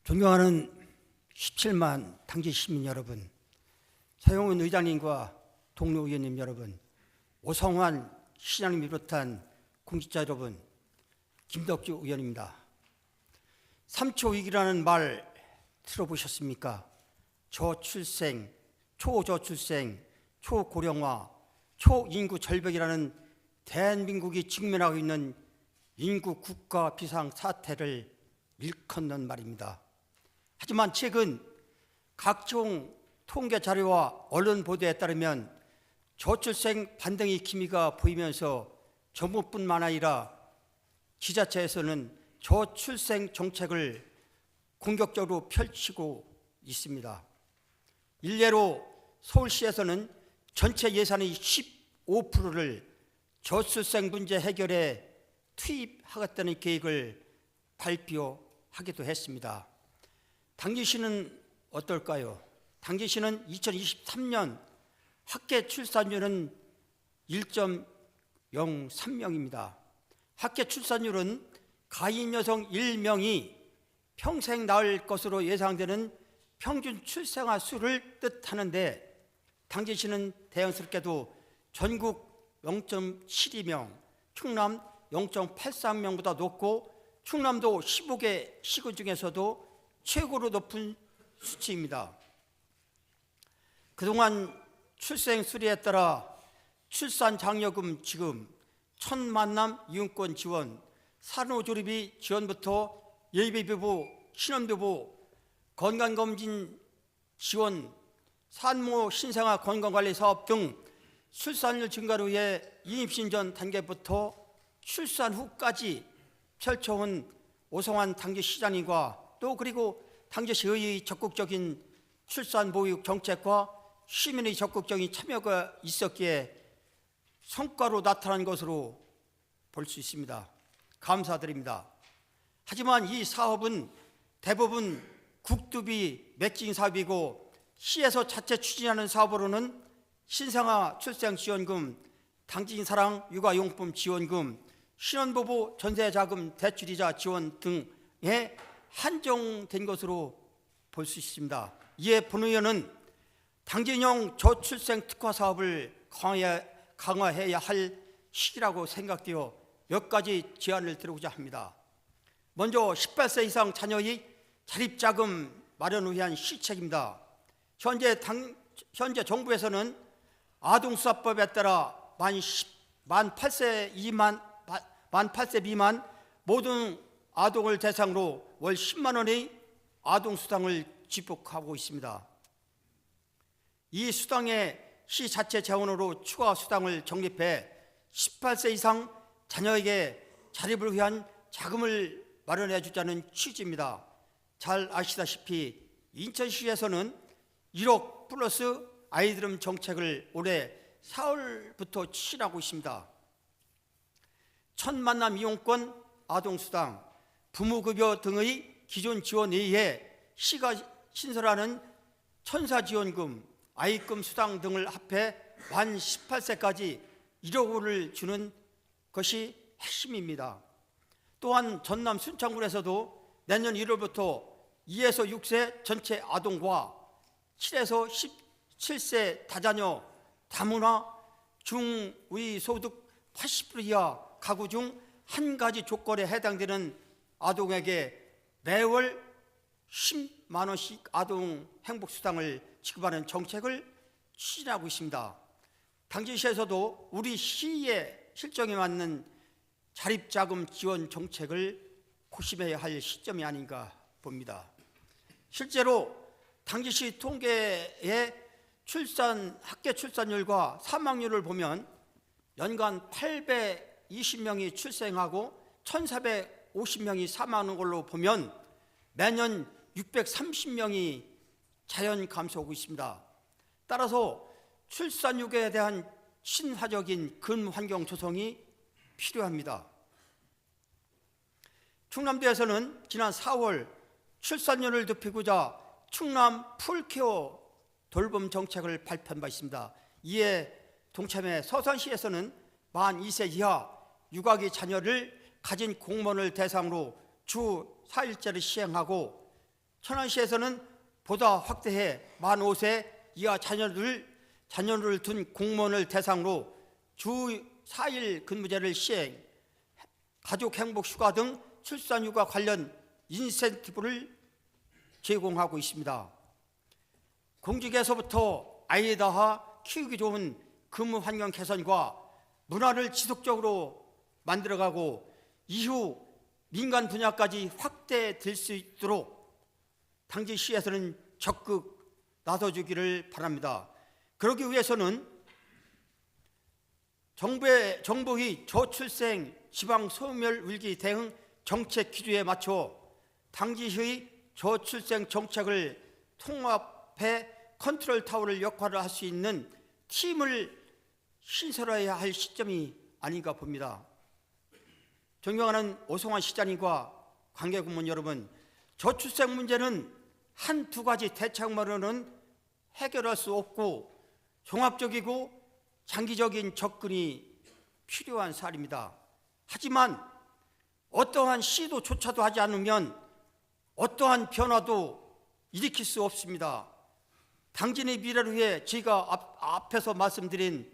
존경하는 17만 당지 시민 여러분, 서영은 의장님과 동료 의원님 여러분, 오성환 시장님 비롯한 공직자 여러분, 김덕주 의원입니다. 3초 위기라는 말 들어보셨습니까? 저출생, 초저출생, 초고령화, 초인구 절벽이라는 대한민국이 직면하고 있는 인구 국가 비상 사태를 일컫는 말입니다. 하지만 최근 각종 통계 자료와 언론 보도에 따르면 저출생 반등의 기미가 보이면서 정부뿐만 아니라 지자체에서는 저출생 정책을 공격적으로 펼치고 있습니다. 일례로 서울시에서는 전체 예산의 15%를 저출생 문제 해결에 투입하겠다는 계획을 발표하기도 했습니다. 당진시는 어떨까요? 당진시는 2023년 합계 출산율은 1.03명입니다. 합계 출산율은 가인 여성 1명이 평생 낳을 것으로 예상되는 평균 출생아 수를 뜻하는데, 당진시는 다행스럽게도 전국 0.72명, 충남 0.83명보다 높고 충남도 15개 시군 중에서도 최고로 높은 수치입니다. 그동안 출생 수리에 따라 출산 장려금 지급, 첫 만남 이용권 지원, 산후조리비 지원부터 예비부부, 신혼부부, 건강검진 지원, 산모 신생아 건강관리 사업 등 출산율 증가를 위해 임신 전 단계부터 출산 후까지 펼쳐온 오성환 당진시장님과 또 그리고 당진시의 적극적인 출산 보육 정책과 시민의 적극적인 참여가 있었기에 성과로 나타난 것으로 볼 수 있습니다. 감사드립니다. 하지만 이 사업은 대부분 국두비 매칭 사업이고, 시에서 자체 추진하는 사업으로는 신생아 출생 지원금, 당진사랑 육아용품 지원금, 신혼부부 전세자금 대출이자 지원 등에 한정된 것으로 볼 수 있습니다. 이에 본 의원은 당진형 저출생 특화 사업을 강화해야 할 시기라고 생각되어 몇 가지 제안을 드리고자 합니다. 먼저 18세 이상 자녀의 자립자금 마련을 위한 시책입니다. 현재 정부에서는 아동수사법에 따라 만 8세 미만 모든 아동을 대상으로 월 10만 원의 아동수당을 지급하고 있습니다. 이 수당에 시 자체 재원으로 추가 수당을 적립해 18세 이상 자녀에게 자립을 위한 자금을 마련해 주자는 취지입니다. 잘 아시다시피 인천시에서는 1억 플러스 아이들음 정책을 올해 4월부터 추진하고 있습니다. 첫 만남 이용권, 아동수당, 부모급여 등의 기존 지원 외에 시가 신설하는 천사지원금, 아이금 수당 등을 합해 만 18세까지 1억 원을 주는 것이 핵심입니다. 또한 전남 순창군에서도 내년 1월부터 2에서 6세 전체 아동과 7에서 17세 다자녀, 다문화, 중위 소득 80% 이하 가구 중 한 가지 조건에 해당되는 아동에게 매월 10만 원씩 아동 행복수당을 지급하는 정책을 추진하고 있습니다. 당진시에서도 우리 시의 실정에 맞는 자립자금 지원 정책을 고심해야 할 시점이 아닌가 봅니다. 실제로 당진시 통계의 합계 출산율과 사망률을 보면 연간 820명이 출생하고 1,450명이 사망하는 걸로 보면 매년 630명이 자연 감소하고 있습니다. 따라서 출산율에 대한 친화적인 근환경 조성이 필요합니다. 충남도에서는 지난 4월 출산율을 높이고자 충남 풀케어 돌봄 정책을 발표한 바 있습니다. 이에 동참해 서산시에서는 만 2세 이하 육아기 자녀를 가진 공무원을 대상으로 주 4일제를 시행하고 천안시에서는 보다 확대해 만 5세 이하 자녀를 둔 공무원을 대상으로 주 4일 근무제를 시행, 가족행복휴가 등 출산휴가 관련 인센티브를 제공하고 있습니다. 공직에서부터 아이 낳아 키우기 좋은 근무 환경 개선과 문화를 지속적으로 만들어가고 이후 민간 분야까지 확대될 수 있도록 당진시에서는 적극 나서주기를 바랍니다. 그러기 위해서는 정부의 저출생 지방 소멸 위기 대응 정책 기조에 맞춰 당진시의 저출생 정책을 통합해 컨트롤 타워를 역할을 할 수 있는 팀을 신설해야 할 시점이 아닌가 봅니다. 존경하는 오성환 시장님과 관계공무원 여러분, 저출생 문제는 한두 가지 대책만으로는 해결할 수 없고 종합적이고 장기적인 접근이 필요한 사안입니다. 하지만 어떠한 시도조차도 하지 않으면 어떠한 변화도 일으킬 수 없습니다. 당진의 미래를 위해 제가 앞에서 말씀드린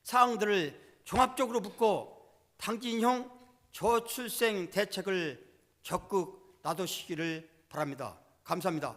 사항들을 종합적으로 묻고 당진형 저출생 대책을 적극 나서시기를 바랍니다. 감사합니다.